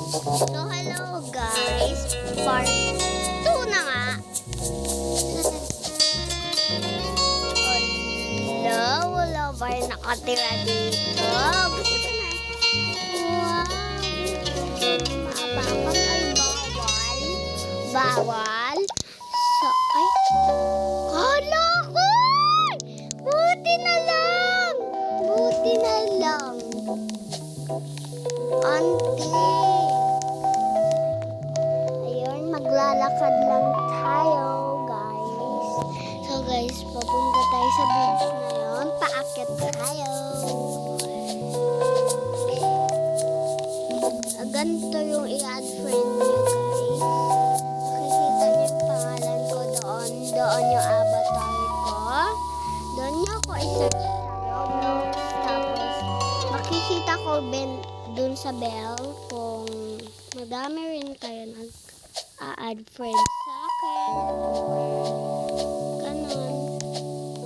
So, hello guys. Part 2 na nga. Wala ba yung nakatira dito? Gusto ko na. Wow. Mabakang ay bawal. Bawal. So, ay. Kala ko! Buti na lang. Buti na lang. Auntie. Ayun, maglalakad lang tayo, guys. So, guys, papunta tayo sa beach na yun. Paakyat tayo. Ganito yung i-add friend nyo, guys. Makikita niyo yung pangalan ko doon. Doon yung avatar ko. Doon nyo ako i-search sa Roblox. Tapos, makikita ko dun sa bell kung madami rin kayo nag-a-add friends sa akin or ganun.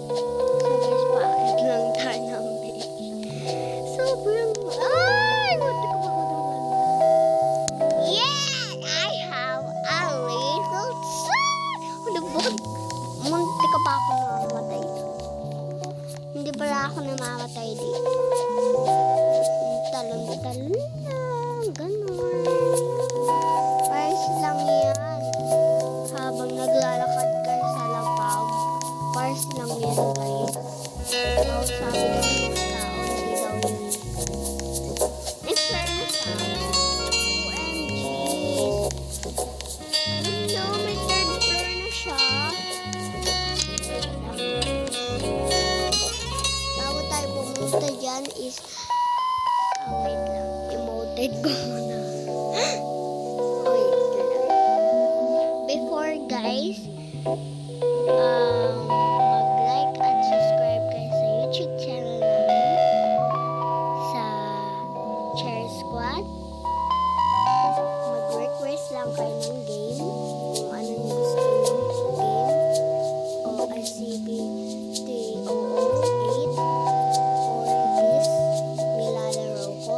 So guys, paakit lang tayo ng beach. Sobrang, ay! Munti ko makadalan. Yeah! I have a little son! Hulubog! Munti ka pa ako namamatay. Hindi pala ako namamatay dito. Talon-talon lang, ganun. Pars lang yan. Habang naglalakad kayo sa lapag, pars lang yan, guys. Daw sabi daw ng tao, hindi daw yun. Next fairness ha. OMG. Hello, may third floor na siya. Bago tayo pumunta dyan is wait lang. Emoted ko muna. Wait lang. Before guys, mag-like at subscribe kayo sa YouTube channel namin sa Chair Squad. Mag-request lang kayo ng game kung anong gusto nyo game o RCB 3008 or this nilalaro ko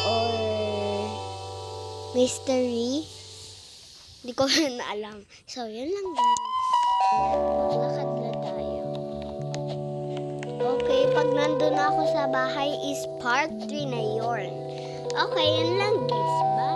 or mystery. Hindi ko na alam. So, yun lang guys. Maglakad na tayo. Okay, pag nandun ako sa bahay is part 3 na yun. Okay, yun lang guys. Bye!